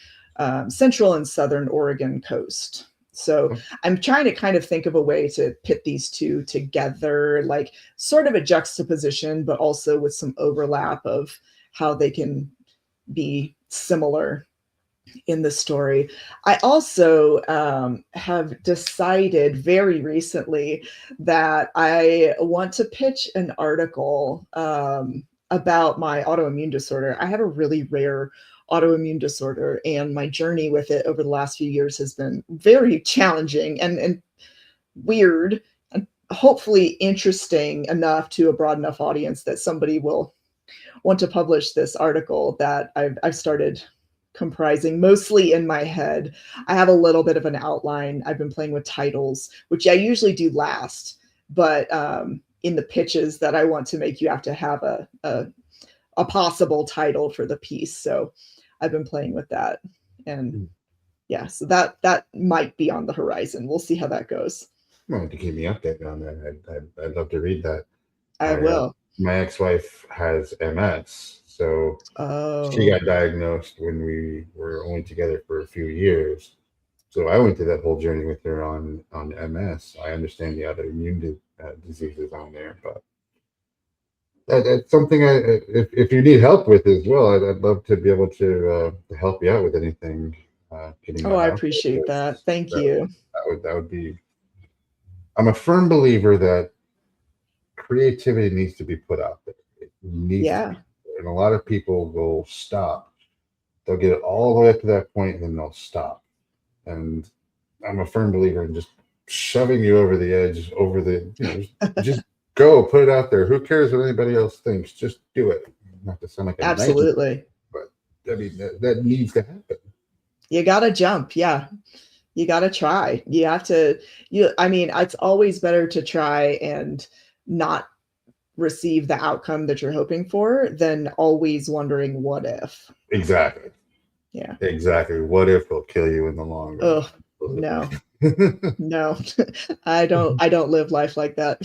central and southern Oregon coast. So I'm trying to kind of think of a way to pit these two together, like sort of a juxtaposition, but also with some overlap of how they can be similar in the story. I also have decided very recently that I want to pitch an article about my autoimmune disorder. I have a really rare autoimmune disorder, and my journey with it over the last few years has been very challenging and weird, and hopefully interesting enough to a broad enough audience that somebody will want to publish this article that I've started comprising mostly in my head. I have a little bit of an outline. I've been playing with titles, which I usually do last, but in the pitches that I want to make, you have to have a possible title for the piece. So I've been playing with that, and yeah, so that might be on the horizon. We'll see how that goes. Well, to keep me updated on that, I'd love to read that. I will. My ex-wife has MS, so she got diagnosed when we were only together for a few years. So I went through that whole journey with her on MS. I understand the autoimmune diseases on there, but that's something if you need help with as well, I'd love to be able to help you out with anything. Getting I appreciate that. Thank you. That would be. I'm a firm believer that creativity needs to be put out there. It needs to be, and a lot of people will stop. They'll get it all the way up to that point, and then they'll stop. And I'm a firm believer in just shoving you over the edge, just go, put it out there. Who cares what anybody else thinks? Just do it. Not to sound like a absolutely, but I mean that needs to happen. You gotta jump, yeah. You gotta try. You have to. I mean, it's always better to try and not receive the outcome that you're hoping for than always wondering what if. Exactly. Yeah. Exactly. What if will kill you in the long run? Oh no. No. I don't live life like that.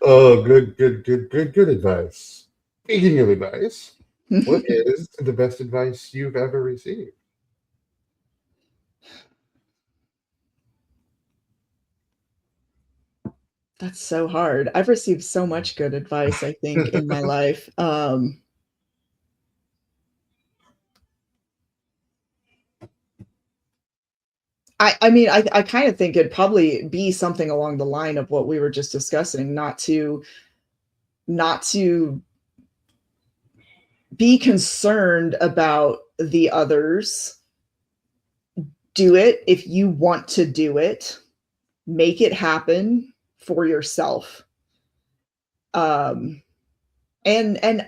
Oh, good advice. Speaking of advice, what is the best advice you've ever received? That's so hard. I've received so much good advice, I think, in my life. I mean, I kind of think it'd probably be something along the line of what we were just discussing, not to be concerned about the others. Do it if you want to do it. Make it happen for yourself. And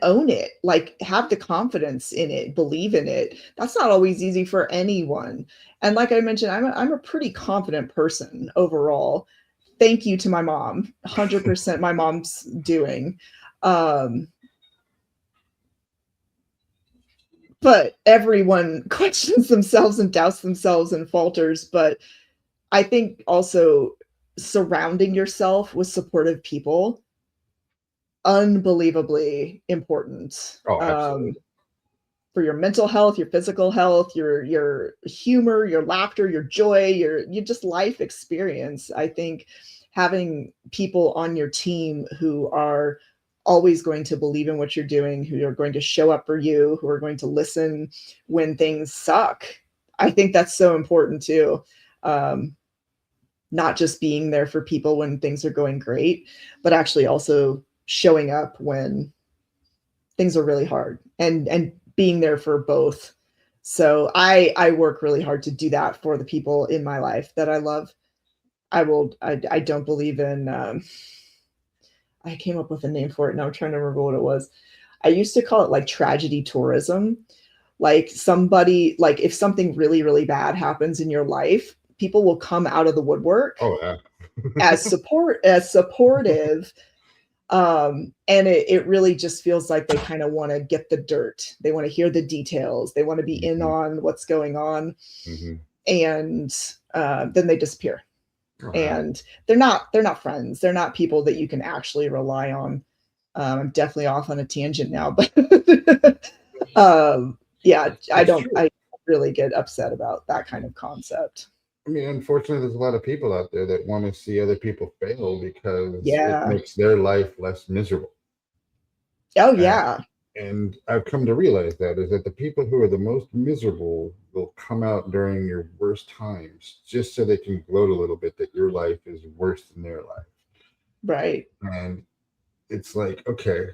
own it. Like, have the confidence in it, believe in it. That's not always easy for anyone. And like I mentioned, I'm a pretty confident person overall. Thank you to my mom. 100% my mom's doing. But everyone questions themselves and doubts themselves and falters. But I think also surrounding yourself with supportive people, unbelievably important. Oh, absolutely. For your mental health, your physical health, your humor, your laughter, your joy, your just life experience. I think having people on your team who are always going to believe in what you're doing, who are going to show up for you, who are going to listen when things suck. I think that's so important too. not just being there for people when things are going great, but actually also showing up when things are really hard, and being there for both. So I work really hard to do that for the people in my life that I love. I don't believe in, I came up with a name for it. Now I'm trying to remember what it was. I used to call it like tragedy tourism. Like somebody, like if something really, really bad happens in your life, people will come out of the woodwork Oh yeah. as supportive. And it really just feels like they kind of want to get the dirt. They want to hear the details. They want to be in on what's going on. Mm-hmm. And then they disappear. Oh, wow. And they're not friends. They're not people that you can actually rely on. I'm definitely off on a tangent now, but yeah, I really get upset about that kind of concept. I mean, unfortunately, there's a lot of people out there that want to see other people fail because Yeah. it makes their life less miserable. Oh yeah. And I've come to realize that is that the people who are the most miserable will come out during your worst times just so they can gloat a little bit that your life is worse than their life. Right. And it's like, okay,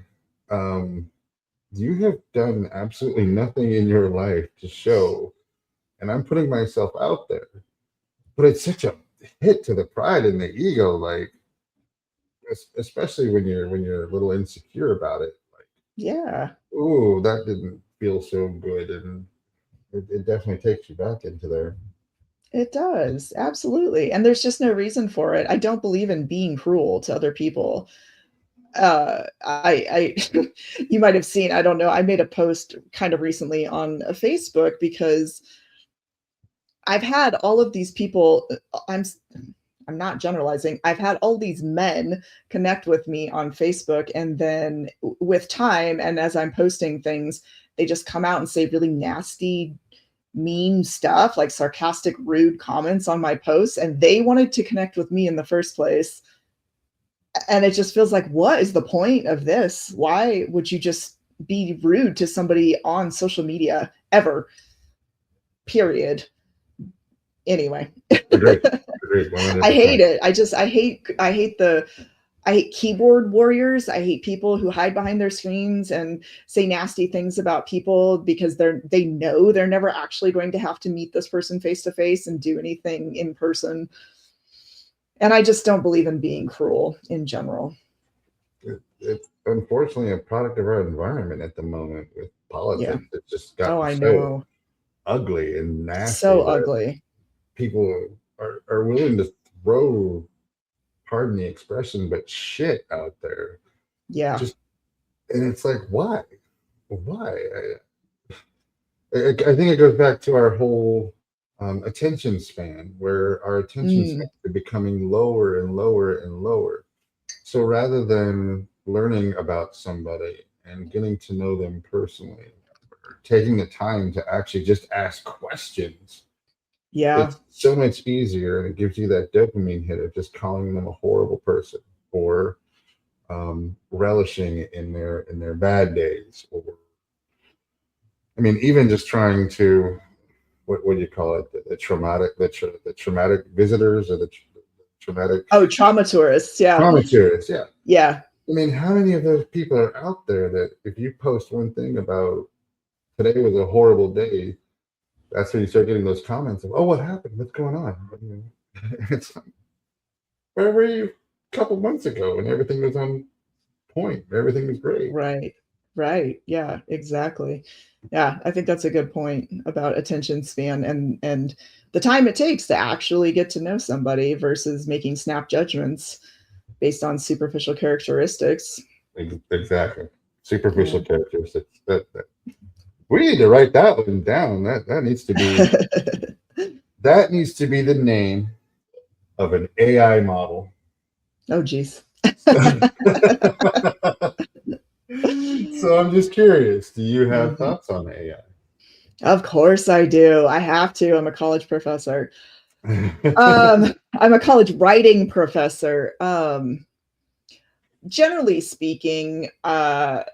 you have done absolutely nothing in your life to show, and I'm putting myself out there. But it's such a hit to the pride and the ego, like especially when you're a little insecure about it. Like, yeah, ooh, that didn't feel so good, and it definitely takes you back into there. it does. Absolutely. And there's just no reason for it. I don't believe in being cruel to other people. I you might have seen, I don't know, I made a post kind of recently on Facebook because I've had all of these people, I'm not generalizing. I've had all these men connect with me on Facebook, and then with time and as I'm posting things, they just come out and say really nasty, mean stuff, like sarcastic, rude comments on my posts, and they wanted to connect with me in the first place. And it just feels like, what is the point of this? Why would you just be rude to somebody on social media ever? Period. Anyway. Agreed. I hate it. I hate keyboard warriors. I hate people who hide behind their screens and say nasty things about people because they know they're never actually going to have to meet this person face to face and do anything in person. And I just don't believe in being cruel in general. It's unfortunately a product of our environment at the moment with politics. Yeah. It's just gotten I so know. ugly and nasty. So ugly. People are willing to throw, pardon the expression, but shit out there. Yeah. And it's like, why? I think it goes back to our whole attention span, where our attention span is becoming lower and lower and lower. So rather than learning about somebody and getting to know them personally, or taking the time to actually just ask questions, yeah, it's so much easier, and it gives you that dopamine hit of just calling them a horrible person, or relishing in their bad days, or I mean, even just trying to what do you call it? The traumatic visitors, or the traumatic trauma tourists. Yeah. trauma tourists. Yeah. Yeah. I mean, how many of those people are out there that if you post one thing about today was a horrible day, that's when you start getting those comments of, oh, what happened? What's going on? It's like, where were you a couple months ago when everything was on point? Everything was great. Right. Yeah, exactly. Yeah, I think that's a good point about attention span and the time it takes to actually get to know somebody versus making snap judgments based on superficial characteristics. Exactly. Superficial characteristics. That we need to write that one down. That needs to be that needs to be the name of an AI model. Oh geez. So I'm just curious, do you have thoughts on AI? Of course I do. I have to. I'm a college professor. I'm a college writing professor. Generally speaking, I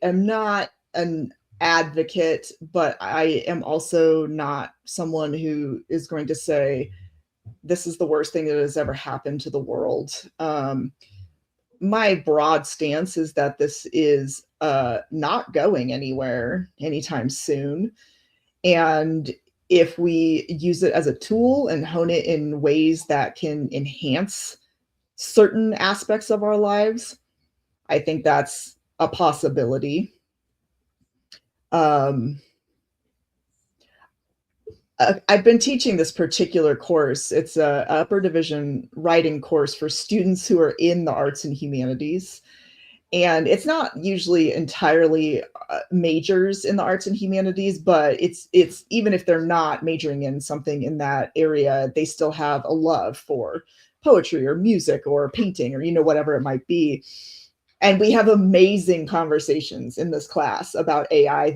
am not an advocate, but I am also not someone who is going to say this is the worst thing that has ever happened to the world. My broad stance is that this is not going anywhere anytime soon. And if we use it as a tool and hone it in ways that can enhance certain aspects of our lives, I think that's a possibility. I've been teaching this particular course. It's a upper division writing course for students who are in the arts and humanities. And it's not usually entirely majors in the arts and humanities, but it's even if they're not majoring in something in that area, they still have a love for poetry or music or painting or, whatever it might be. And we have amazing conversations in this class about AI.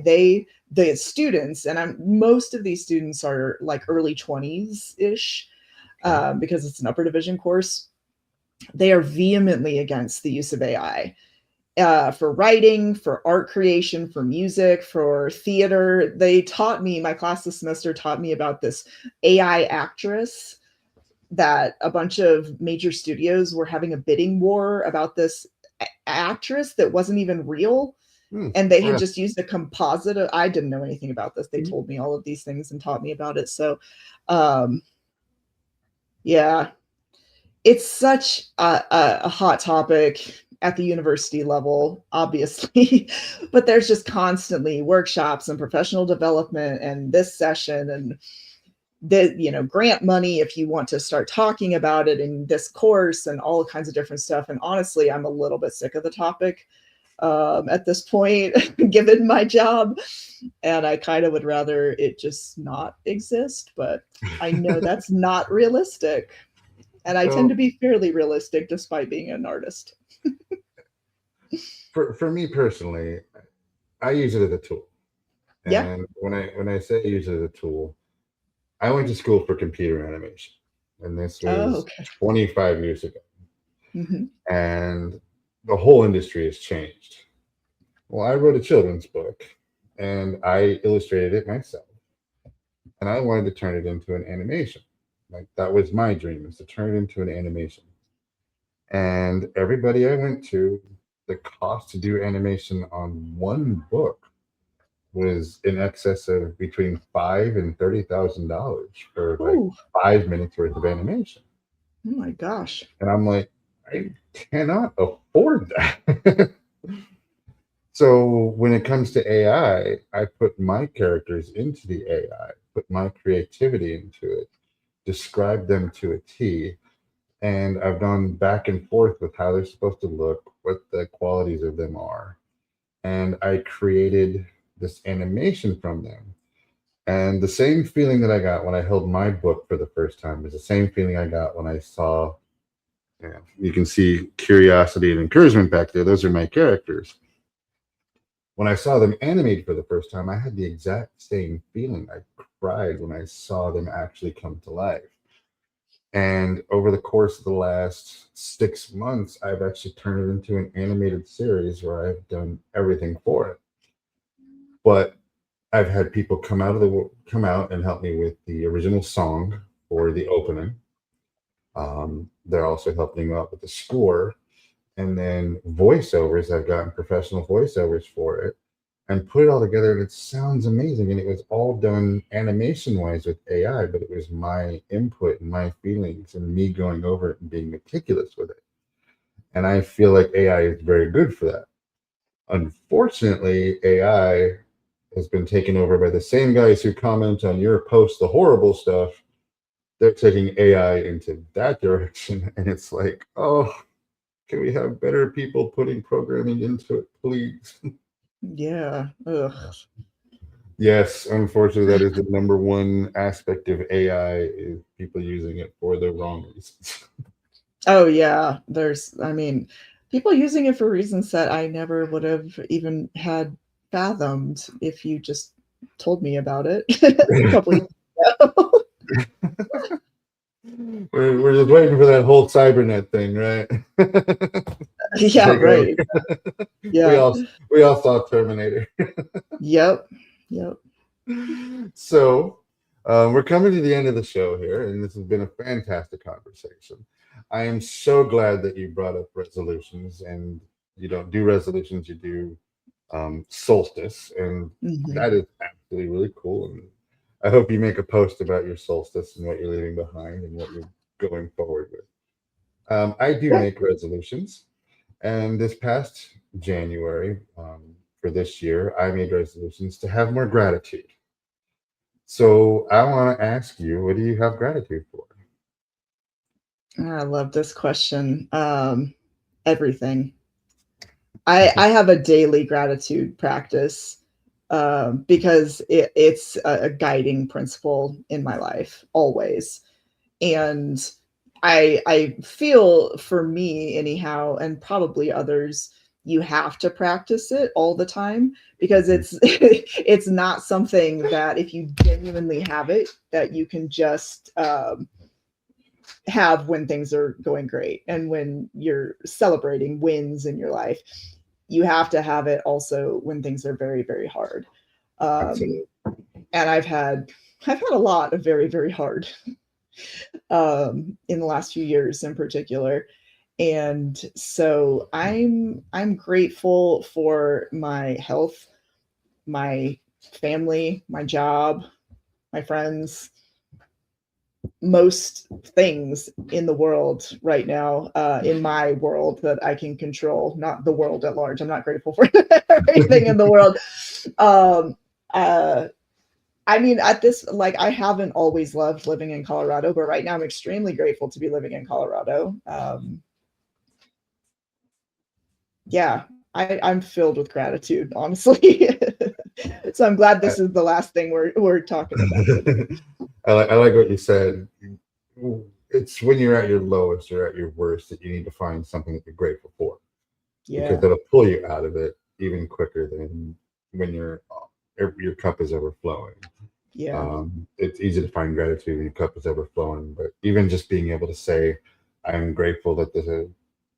The students, and most of these students are like early 20s-ish, because it's an upper division course. They are vehemently against the use of AI for writing, for art creation, for music, for theater. My class this semester taught me about this AI actress that a bunch of major studios were having a bidding war about this actress that wasn't even real. And they had just used a composite. I didn't know anything about this. They told me all of these things and taught me about it. So, yeah, it's such a hot topic at the university level, obviously, but there's just constantly workshops and professional development and this session and the grant money if you want to start talking about it in this course and all kinds of different stuff. And honestly, I'm a little bit sick of the topic at this point, given my job, and I kind of would rather it just not exist, but I know that's not realistic, and I tend to be fairly realistic despite being an artist. For me personally, I use it as a tool. And Yeah. when I say use it as a tool, I went to school for computer animation, and this was 25 years ago. Mm-hmm. And the whole industry has changed. Well, I wrote a children's book, and I illustrated it myself, and I wanted to turn it into an animation. Like, that was my dream, is to turn it into an animation. And everybody I went to, the cost to do animation on one book was in excess of between $5,000 and $30,000 for like 5 minutes worth of animation. Oh my gosh! And I'm like, I cannot afford that. So when it comes to AI, I put my characters into the AI, put my creativity into it, describe them to a T, and I've gone back and forth with how they're supposed to look, what the qualities of them are. And I created this animation from them. And the same feeling that I got when I held my book for the first time is the same feeling I got when I saw, you can see curiosity and encouragement back there. Those are my characters. When I saw them animated for the first time, I had the exact same feeling. I cried when I saw them actually come to life. And over the course of the last 6 months, I've actually turned it into an animated series where I've done everything for it. But I've had people come out and help me with the original song for the opening. They're also helping me out with the score, and then voiceovers. I've gotten professional voiceovers for it and put it all together, and it sounds amazing. And it was all done animation wise with AI, but it was my input and my feelings and me going over it and being meticulous with it. And I feel like AI is very good for that. Unfortunately, AI has been taken over by the same guys who comment on your post the horrible stuff. They're taking AI into that direction, and it's like, oh, can we have better people putting programming into it, please? Yeah. Ugh. Yes, unfortunately, that is the number one aspect of AI, is people using it for the wrong reasons. Oh yeah, people using it for reasons that I never would have even had fathomed if you just told me about it a couple years ago. We're just waiting for that whole cybernet thing, right? Yeah, right. Yeah. We all saw Terminator. Yep. So We're coming to the end of the show here, and this has been a fantastic conversation. I am so glad that you brought up resolutions, and you don't do resolutions, you do solstice, and Mhm. that is absolutely really cool. And I hope you make a post about your solstice and what you're leaving behind and what you're going forward with. I do Yeah. make resolutions, and this past January, for this year, I made resolutions to have more gratitude. So I want to ask you, what do you have gratitude for? I love this question. Everything. I have a daily gratitude practice because it's a guiding principle in my life always. And I feel for me anyhow, and probably others, you have to practice it all the time because Mhm. it's it's not something that if you genuinely have it that you can just have when things are going great and when you're celebrating wins in your life. You have to have it also when things are very, very hard. Um, Absolutely. and I've had a lot of very, very hard in the last few years in particular. And so I'm grateful for my health, my family, my job, my friends, most things in the world right now, in my world that I can control, not the world at large. I'm not grateful for everything in the world. Um, uh, I mean, at this, like, I haven't always loved living in Colorado, but right now I'm extremely grateful to be living in Colorado. Yeah, I'm filled with gratitude, honestly. So I'm glad I, this is the last thing we're talking about today. I like what you said. It's when you're at your lowest, you're at your worst, that you need to find something that you're grateful for, because Yeah, that'll pull you out of it even quicker than when your cup is overflowing. yeah, It's easy to find gratitude when your cup is overflowing, but even just being able to say, "I'm grateful that the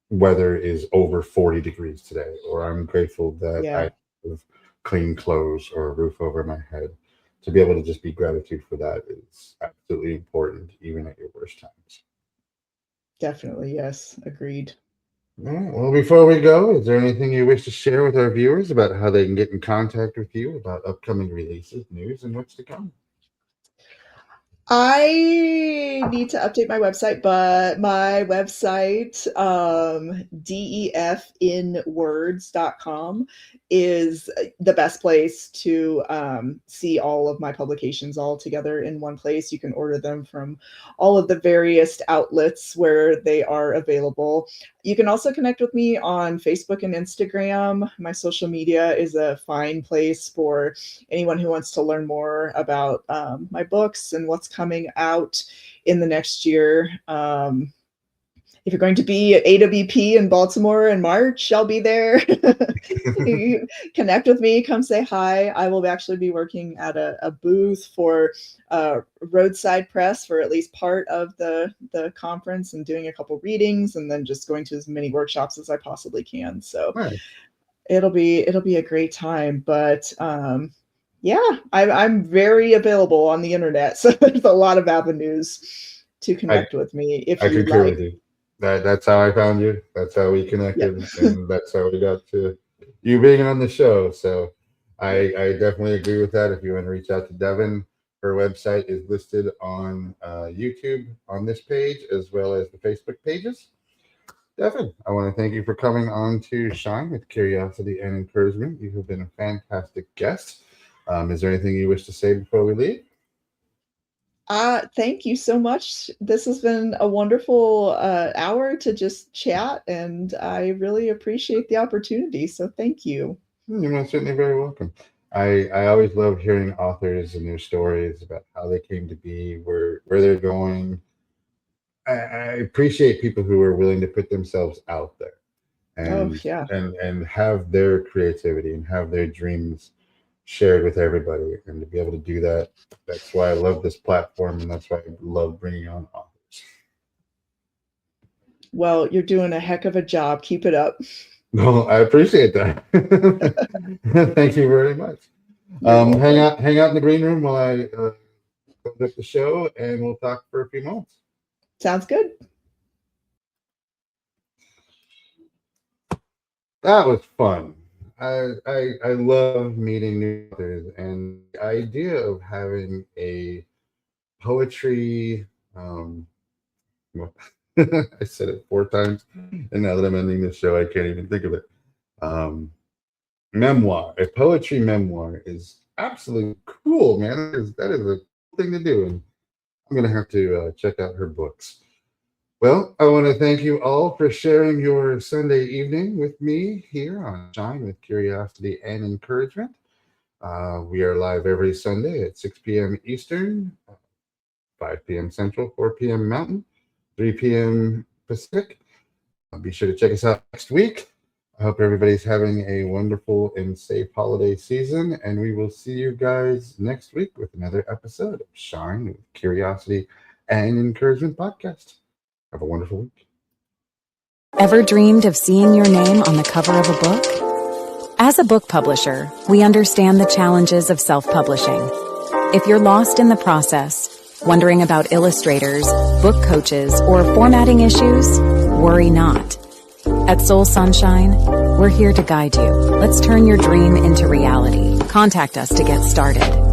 weather is over 40 degrees today," or "I'm grateful that I yeah. have clean clothes or a roof over my head." To be able to just be gratitude for that is absolutely important, even at your worst times. Definitely, yes, agreed. All right, well, before we go, is there anything you wish to share with our viewers about how they can get in contact with you about upcoming releases, news, and what's to come? I need to update my website, but my website, definwords.com, is the best place to see all of my publications all together in one place. You can order them from all of the various outlets where they are available. You can also connect with me on Facebook and Instagram. My social media is a fine place for anyone who wants to learn more about my books and what's coming out in the next year. If you're going to be at AWP in Baltimore in March, I'll be there. You connect with me, come say hi. I will actually be working at a booth for roadside press for at least part of the conference and doing a couple readings and then just going to as many workshops as I possibly can. So Right. it'll be a great time. But yeah, I'm very available on the internet, so there's a lot of avenues to I connect with me if I you concur like. with you. That's how I found you. That's how we Yep. connected, and that's how we got to you being on the show. So I definitely agree with that. If you want to reach out to Devon, her website is listed on YouTube on this page as well as the Facebook pages. Devon, I want to thank you for coming on to Shine with Curiosity and Encouragement. You have been a fantastic guest. Is there anything you wish to say before we leave? Thank you so much. This has been a wonderful hour to just chat, and I really appreciate the opportunity. So thank you. You're most certainly very welcome. I always love hearing authors and their stories about how they came to be, where they're going. I appreciate people who are willing to put themselves out there Oh, and yeah. and have their creativity and have their dreams shared with everybody, and to be able to do that. That's why I love this platform, and that's why I love bringing on authors. Well, you're doing a heck of a job. Keep it up. No, I appreciate that. Thank you very much. You're welcome. Hang out in the green room while I open up the show and we'll talk for a few moments. Sounds good. That was fun. I love meeting new authors, and the idea of having a poetry well, I said it 4 times, and now that I'm ending the show, I can't even think of it. Memoir, a poetry memoir is absolutely cool, man. That is a cool thing to do, and I'm gonna have to check out her books. Well, I want to thank you all for sharing your Sunday evening with me here on Shine with Curiosity and Encouragement. We are live every Sunday at 6 p.m. Eastern, 5 p.m. Central, 4 p.m. Mountain, 3 p.m. Pacific. Be sure to check us out next week. I hope everybody's having a wonderful and safe holiday season, and we will see you guys next week with another episode of Shine with Curiosity and Encouragement podcast. Have a wonderful week. Ever dreamed of seeing your name on the cover of a book? As a book publisher, we understand the challenges of self-publishing. If you're lost in the process, wondering about illustrators, book coaches, or formatting issues, worry not. At Soul Sunshine, we're here to guide you. Let's turn your dream into reality. Contact us to get started.